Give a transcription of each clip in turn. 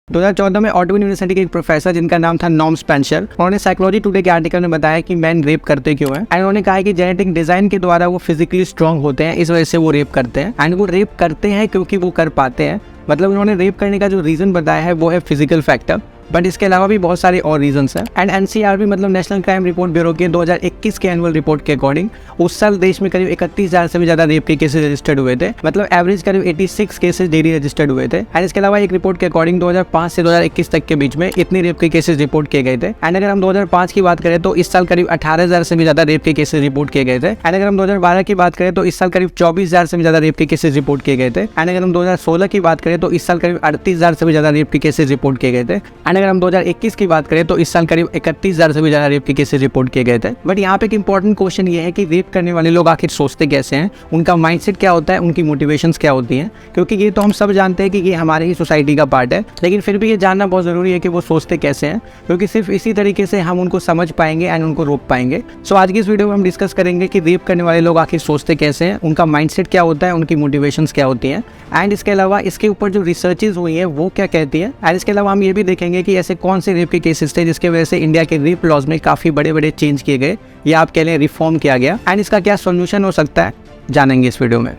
2014 में auto university के एक प्रोफेसर जिनका नाम था नॉर्म स्पेंसर, उन्होंने साइकोलॉजी टुडे के आर्टिकल में बताया कि मैन रेप करते क्यों हैं। एंड उन्होंने कहा कि जेनेटिक डिजाइन के द्वारा वो फिजिकली स्ट्रांग होते हैं, इस वजह से वो रेप करते हैं। एंड वो रेप करते हैं क्योंकि वो कर पाते हैं। मतलब उन्होंने रेप करने का जो रीजन बताया है वो है फिजिकल फैक्टर, बट इसके अलावा भी बहुत सारे और रीजंस हैं। एंड एनसीआरबी मतलब नेशनल क्राइम रिपोर्ट ब्यूरो के 2021 के एनुअल रिपोर्ट के अकॉर्डिंग उस साल देश में करीब 31,000 से भी ज्यादा रेप के केसेस रजिस्टर्ड हुए थे। मतलब एवरेज करीब 86 केसेस डेली रजिस्टर्ड हुए थे। एंड इसके अलावा एक रिपोर्ट के अकॉर्डिंग 2005 से 2021 तक के बीच में इतने रेप के केसेस रिपोर्ट किए गए थे। एंड अगर हम 2005 की बात करें तो इस साल करीब 18,000 से भी ज्यादा रेप के केसेस रिपोर्ट किए गए थे। एंड अगर हम 2012 की बात करें तो इस साल करीब 24,000 से भी ज्यादा रेप के केसेस रिपोर्ट किए गए थे। एंड अगर हम 2016 की बात करें तो इस साल करीब 38,000 से भी ज्यादा रेप के केसेस रिपोर्ट किए गए थे। एंड अगर हम 2021 की बात करें तो इस साल करीब 31,000 से भी ज्यादा रेप के केसेस रिपोर्ट किए गए थे। बट यहाँ पे एक इंपॉर्टेंट क्वेश्चन ये है कि रेप करने वाले लोग आखिर सोचते कैसे हैं, उनका माइंडसेट क्या होता है, उनकी मोटिवेशंस क्या होती हैं। क्योंकि ये तो हम सब जानते हैं कि ये हमारे ही सोसाइटी का पार्ट है, लेकिन फिर भी ये जानना बहुत जरूरी है कि वो सोचते कैसे हैं, क्योंकि सिर्फ इसी तरीके से हम उनको समझ पाएंगे एंड उनको रोक पाएंगे। सो आज की इस वीडियो में हम डिस्कस करेंगे कि रेप करने वाले लोग आखिर सोचते कैसे हैं, उनका माइंडसेट क्या होता है, उनकी मोटिवेशंस क्या होती हैं। एंड इसके अलावा इसके ऊपर जो रिसर्चेज हुई है वो क्या कहती है। एंड इसके अलावा हम ये भी देखेंगे कि ऐसे कौन से रेप के केसेस थे जिसके वजह से इंडिया के रेप लॉज में काफी बड़े बड़े चेंज किए गए, या आप कह लें रिफॉर्म किया गया। एंड इसका क्या सॉल्यूशन हो सकता है जानेंगे इस वीडियो में।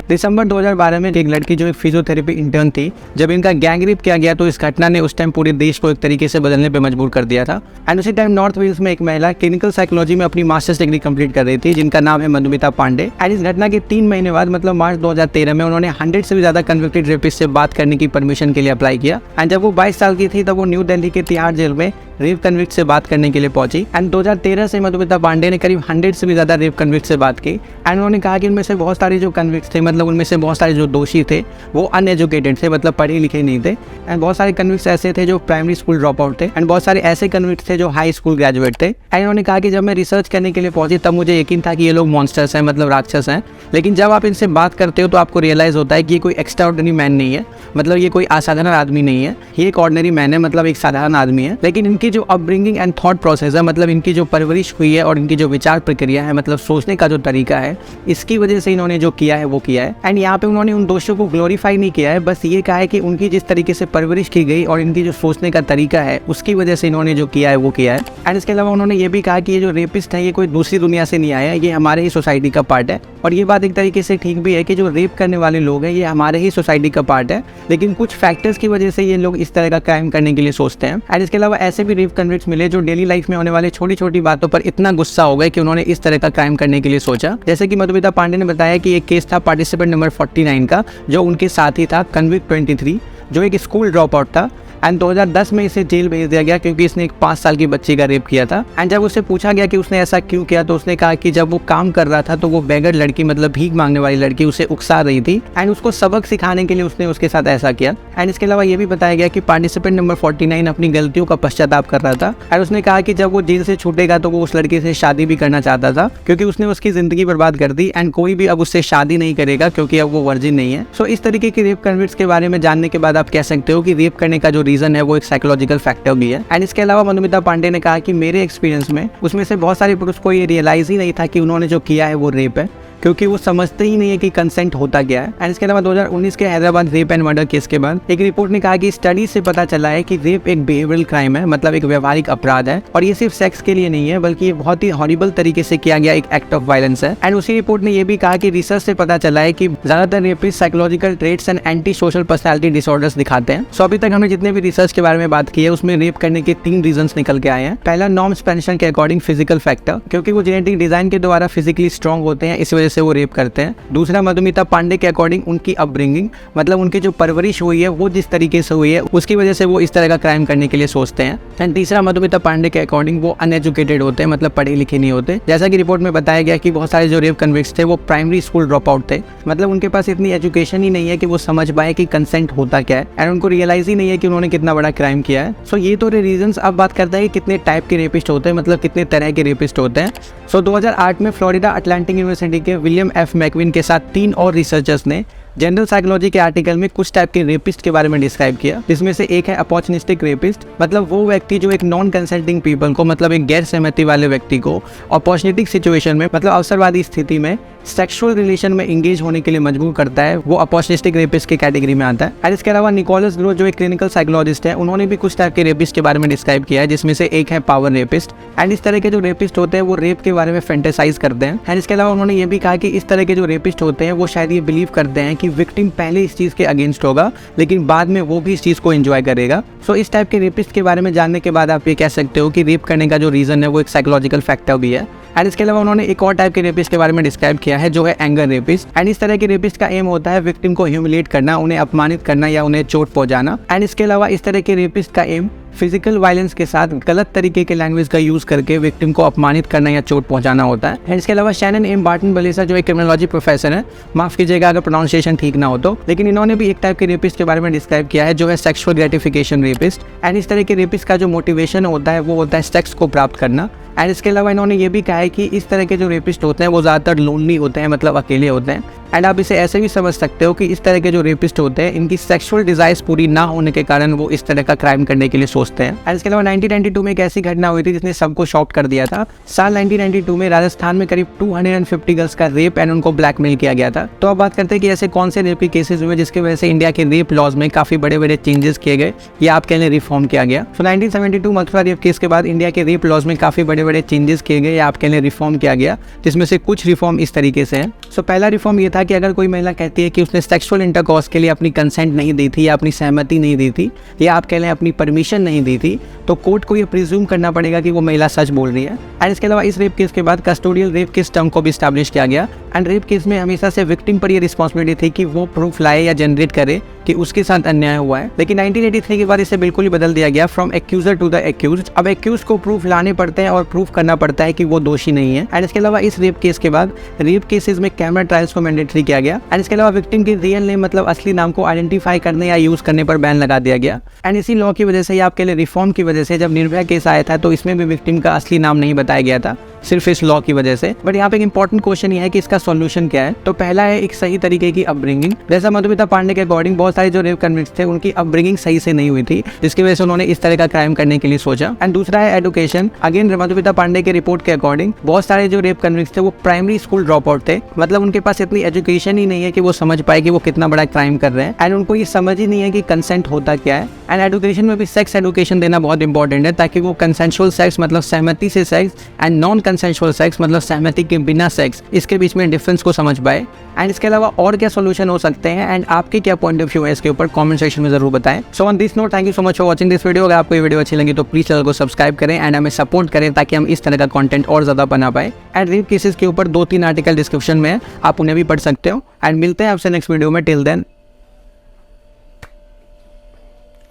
दिसंबर 2012 में एक लड़की जो एक फिजियोथेरेपी इंटर्न थी, जब इनका गैंग रेप किया गया तो इस घटना ने उस टाइम पूरे देश को एक तरीके से बदलने पे मजबूर कर दिया था। एंड उसी टाइम नॉर्थ वेल्स में एक महिला क्लिनिकल साइकोलॉजी में अपनी मास्टर्स डिग्री कंप्लीट कर रही थी, जिनका नाम है मधुमिता पांडे। एंड इस घटना के 3 महीने बाद मतलब मार्च 2013 में उन्होंने 100 से भी ज्यादा कन्विक्टेड रेपिस्ट से बात करने की परमिशन के लिए अप्लाई किया। एंड जब वो 22 साल की थी तब वो न्यू दिल्ली के तिहाड़ जेल में रेप कन्विक्ट से बात करने के लिए पहुंची। एंड 2013 से मधुमिता पांडे ने करीब 100 से भी ज्यादा रेप कन्विक्ट से बात की। एंड उन्होंने कहा कि उनमें से बहुत सारे जो कन्विक्ट थे, मतलब उनमें से बहुत सारे जो दोषी थे वो अनएजुकेटेड थे, मतलब पढ़े लिखे नहीं थे। एंड बहुत सारे कन्विक्ट्स ऐसे थे जो प्राइमरी स्कूल ड्रॉप आउट थे। एंड बहुत सारे ऐसे कन्विक्ट्स थे जो हाई स्कूल ग्रेजुएट थे। एंड उन्होंने कहा कि जब मैं रिसर्च करने के लिए पहुंची तब मुझे यकीन था कि ये लोग मॉन्स्टर्स हैं, मतलब राक्षस हैं। लेकिन जब आप इनसे बात करते हो तो आपको रियलाइज होता है कि ये कोई एक्स्ट्रा ऑर्डिनरी मैन नहीं है, मतलब ये कोई असाधारण आदमी नहीं है, ये एक ऑर्डिनरी मैन है, मतलब एक साधारण आदमी है। लेकिन इनकी जो अपब्रिंगिंग एंड थॉट प्रोसेस है, मतलब इनकी जो परवरिश हुई है और इनकी जो विचार प्रक्रिया है, मतलब सोचने का जो तरीका है, इसकी वजह से इन्होंने जो किया है वो किया है। एंड यहाँ पे उन्होंने उन दोषियों को ग्लोरीफाई नहीं किया है, बस ये कहा है कि उनकी जिस तरीके से परवरिश की गई और इनकी जो सोचने का तरीका है उसकी वजह से इन्होंने जो किया है वो किया है। एंड इसके अलावा उन्होंने ये भी कहा कि ये जो रेपिस्ट है ये कोई दूसरी दुनिया से नहीं आया है, ये हमारे ही सोसाइटी का पार्ट है। और ये बात एक तरीके से ठीक भी है कि जो रेप करने वाले लोग हैं ये हमारे ही सोसाइटी का पार्ट है, लेकिन कुछ फैक्टर्स की वजह से ये लोग इस तरह का क्राइम करने के लिए सोचते हैं। एंड इसके अलावा ऐसे भी रेप कन्विक्ट्स मिले जो डेली लाइफ में होने वाले छोटी छोटी बातों पर इतना गुस्सा हो गए कि उन्होंने इस तरह का क्राइम करने के लिए सोचा। जैसे कि मधुमिता पांडे ने बताया कि एक केस था पार्टिसिपेंट नंबर 49 का, जो उनके साथी था कन्विक्ट 23, जो एक स्कूल ड्रॉप आउट था। एंड 2010 में इसे जेल भेज दिया गया क्योंकि इसने एक 5 साल की बच्ची का रेप किया था। एंड जब उससे पूछा गया कि उसने ऐसा क्यों किया तो उसने कहा कि जब वो काम कर रहा था तो वो बेगर लड़की, मतलब भीख मांगने वाली लड़की उसे उकसा रही थी एंड उसको सबक सिखाने के लिए उसने उसके साथ ऐसा किया। एंड इसके अलावा ये भी बताया गया कि पार्टिसिपेंट नंबर 49 अपनी गलतियों का पश्चाताप कर रहा था। और उसने कहा कि जब वो जेल से छूटेगा तो वो उस लड़की से शादी भी करना चाहता था, क्योंकि उसने उसकी जिंदगी बर्बाद कर दी एंड कोई भी अब उससे शादी नहीं करेगा क्योंकि अब वो वर्जिन नहीं है। सो इस तरीके के रेप कन्विक्ट्स के बारे में जानने के बाद आप कह सकते हो कि रेप करने का जो रीजन है वो एक साइकोलॉजिकल फैक्टर भी है। एंड इसके अलावा मधुमिता पांडे ने कहा कि मेरे एक्सपीरियंस में उसमें से बहुत सारे पुरुष को ये रियलाइज ही नहीं था कि उन्होंने जो किया है वो रेप है, क्योंकि वो समझते ही नहीं है कि कंसेंट होता क्या है। एंड इसके अलावा 2019 के Hyderabad rape and murder case के बाद एक रिपोर्ट ने कहा कि स्टडी से पता चला है कि रेप एक बिहेवियरल क्राइम है, मतलब एक व्यवहारिक अपराध है, और ये सिर्फ सेक्स के लिए नहीं है बल्कि ये बहुत ही हॉरिबल तरीके से किया गया एक एक्ट ऑफ वायलेंस है। एंड उसी रिपोर्ट ने यह भी कहा कि रिसर्च से पता चला है कि ज्यादातर rapist psychological traits and anti social personality disorders दिखाते हैं। सो अभी तक हमने जितने भी रिसर्च के बारे में बात की है उसमें रेप करने के 3 रीजंस निकल के आए हैं। पहला, नॉर्म स्पेंसर के अकॉर्डिंग फिजिकल फैक्टर, क्योंकि वो जेनेटिक डिजाइन के द्वारा फिजिकली स्ट्रॉन्ग होते हैं, इस वजह से वो रेप करते हैं। दूसरा, मधुमिता पांडे के अकॉर्डिंग उनकी अपब्रिंगिंग, मतलब उनकी जो परवरिश हुई है वो जिस तरीके से हुई है उसकी वजह से वो इस तरह का क्राइम करने के लिए सोचते हैं। एंड तीसरा, मधुमिता पांडे के अकॉर्डिंग वो अनएजुकेटेड होते हैं, मतलब पढ़े लिखे नहीं होते। जैसा कि रिपोर्ट में बताया गया कि बहुत सारे जो रेप कन्विक्ट्स थे वो प्राइमरी स्कूल ड्रॉप आउट थे, मतलब उनके पास इतनी एजुकेशन ही नहीं है कि वो समझ पाए कि कंसेंट होता क्या है, एंड उनको रियलाइज ही नहीं है कि उन्होंने कितना बड़ा क्राइम किया है। सो ये तो रीजंस। अब बात करते हैं कि कितने टाइप के रेपिस्ट होते हैं, मतलब कितने तरह के रेपिस्ट होते हैं। सो 2008 में फ्लोरिडा अटलांटिक यूनिवर्सिटी के विलियम एफ मैकविन के साथ 3 और रिसर्चर्स ने जनरल साइकोलॉजी के आर्टिकल में कुछ टाइप के रेपिस्ट के बारे में डिस्क्राइब किया, जिसमें से एक है अपॉर्चुनिस्टिक रेपिस्ट, मतलब वो व्यक्ति जो एक नॉन कंसेंटिंग पीपल को, मतलब एक गैर सहमति वाले व्यक्ति को अपॉर्चुनिस्टिक सिचुएशन में, मतलब अवसरवादी स्थिति में सेक्सुअल रिलेशन में एंगेज होने के लिए मजबूर करता है, वो अपॉर्चुनिस्टिक रेपिस्ट की कैटेगरी में आता है। और इसके अलावा निकोलस ग्रो जो एक क्लिनिकल साइकोलॉजिस्ट है, उन्होंने भी कुछ टाइप के रेपिस्ट के बारे में डिस्क्राइब किया है, जिसमें से एक है पावर रेपिस्ट। एंड इस तरह के जो रेपिस्ट होते हैं वो रेप के बारे में फैंटेसाइज करते हैं। एंड इसके अलावा उन्होंने ये भी कहा कि इस तरह के जो रेपिस्ट होते हैं वो शायद ये बिलीव करते हैं कि विक्टिम पहले इस चीज़ के अगेंस्ट होगा, लेकिन बाद में वो भी इस चीज़ को एंजॉय करेगा। सो इस टाइप के रेपिस्ट के बारे में जानने के बाद आप ये कह सकते हो कि रेप करने का जो रीज़न है वो एक साइकोलॉजिकल फैक्टर भी है। एंड इसके अलावा उन्होंने एक और टाइप के रेपिस्ट के बारे में डिस्क्राइब किया है, जो है एंगर रेपिस्ट। एंड इस तरह के रेपिस्ट का एम होता है विक्टिम को ह्यूमिलेट करना, उन्हें अपमानित करना या उन्हें चोट पहुंचाना। एंड इसके अलावा इस तरह के रेपिस्ट का एम फिजिकल वायलेंस के साथ गलत तरीके के लैंग्वेज का यूज करके विक्टिम को अपमानित करना या चोट पहुंचाना होता है। एंड इसके अलावा शैनन एम बार्टन बलेसा जो एक क्रिमिनोलॉजी प्रोफेसर है, माफ कीजिएगा अगर प्रोनाउंसिएशन ठीक ना हो तो, लेकिन इन्होंने भी एक टाइप के रेपिस्ट के बारे में डिस्क्राइब किया है, जो है सेक्सुअल ग्रेटिफिकेशन रेपिस्ट। एंड इस तरह के रेपिस्ट का जो मोटिवेशन होता है वो होता है सेक्स को प्राप्त करना। एंड इसके अलावा इन्होंने ये भी कहा है कि इस तरह के जो रेपिस्ट होते हैं वो ज़्यादातर लोनली होते हैं, मतलब अकेले होते हैं। एंड आप इसे ऐसे भी समझ सकते हो कि इस तरह के जो रेपिस्ट होते हैं इनकी सेक्सुअल डिजायर्स पूरी ना होने के कारण वो इस तरह का क्राइम करने के लिए सोचते हैं। एंड इसके अलावा 1992 में एक ऐसी घटना हुई थी जिसने सबको शॉक कर दिया था। साल 1992 में राजस्थान में करीब 250 गर्ल्स का रेप एंड उनको ब्लैकमेल किया गया था। तो अब बात करते हैं कि ऐसे कौन से रेप के केसेस हुए जिसकी वजह से इंडिया के रेप लॉज में काफी बड़े बड़े चेंजेस किए गए या आपके लिए रिफॉर्म किया गया। तो 1972 मथुरा रेप केस के बाद इंडिया के रेप लॉज में काफी बड़े बड़े चेंजेस किए गए या आपके लिए रिफॉर्म किया गया, जिसमें से कुछ रिफॉर्म इस तरीके से है। सो पहला रिफॉर्म ये था कि अगर कोई महिला कहती है कि उसने सेक्सुअल इंटरकॉर्स के लिए अपनी कंसेंट नहीं दी थी या अपनी सहमति नहीं दी थी या आप कह लें अपनी परमिशन नहीं दी थी, तो कोर्ट को ये प्रिज्यूम करना पड़ेगा कि वो महिला सच बोल रही है। एंड इसके अलावा इस रेप केस के बाद कस्टोडियल रेप केस टर्म को भी स्टैब्लिश किया गया। एंड रेप केस में हमेशा से विक्टिम पर ये रिस्पॉन्सिबिलिटी थी कि वो प्रूफ लाए या जनरेट करे कि उसके साथ अन्याय हुआ है। लेकिन 1983 के बाद इसे बिल्कुल ही बदल दिया गया, from accuser to the accused. अब एक्यूज को प्रूफ लाने पड़ते हैं और प्रूफ करना पड़ता है कि वो दोषी नहीं है। एंड इसके अलावा इस रेप केस के बाद रेप केसेस में कैमरा ट्रायल्स को मैंडेटरी किया गया। एंड इसके अलावा विक्टिम के रियल नेम मतलब असली नाम को आइडेंटिफाई करने या यूज करने पर बैन लगा दिया गया। एंड इसी लॉ की वजह से या आपके लिए रिफॉर्म की वजह से जब निर्भया केस आया था तो इसमें भी विक्टिम का असली नाम नहीं बताया गया था, सिर्फ इस लॉ की वजह से। बट यहाँ पे एक इंपॉर्टेंट क्वेश्चन ये है कि इसका सॉल्यूशन क्या है। तो पहला है एक सही तरीके की अपब्रिंगिंग। जैसा मधुमिता पांडे के अकॉर्डिंग बहुत सारे जो रेप कन्विक्ट्स थे उनकी अपब्रिंगिंग सही से नहीं हुई थी, जिसकी वजह से उन्होंने इस तरह का क्राइम करने के लिए सोचा। एंड दूसरा है एजुकेशन। अगेन मधुमिता पांडे के रिपोर्ट के अकॉर्डिंग बहुत सारे जो रेप कन्विक्ट्स थे वो प्राइमरी स्कूल ड्रॉप आउट थे, मतलब उनके पास इतनी एजुकेशन ही नहीं है कि वो समझ पाए कि वो कितना बड़ा क्राइम कर रहे हैं। एंड उनको ये समझ ही नहीं है कि कंसेंट होता क्या है। एंड एजुकेशन में भी सेक्स एजुकेशन देना बहुत इंपॉर्टेंट है, ताकि वो कंसेंशुअल सेक्स मतलब सहमति से sex and non consensual sex मतलब सहमति के बिना सेक्स, इसके बीच में डिफरेंस को समझ पाए। एंड इसके अलावा और क्या सोल्यूशन हो सकते हैं एंड आपके क्या पॉइंट ऑफ व्यू है इसके ऊपर कमेंट सेक्शन में जरूर बताएं। So on this note, thank you so much for watching this video. अगर आपको ये वीडियो अच्छी लगी तो प्लीज चैनल को सब्सक्राइब करें एंड हमें सपोर्ट करें ताकि हम इस तरह का कंटेंट और ज्यादा बना पाए। एंड रेप केसेस के ऊपर 2-3 आर्टिकल डिस्क्रिप्शन में आप उन्हें भी पढ़ सकते हो। एंड मिलते हैं आपसे नेक्स्ट वीडियो में। Till then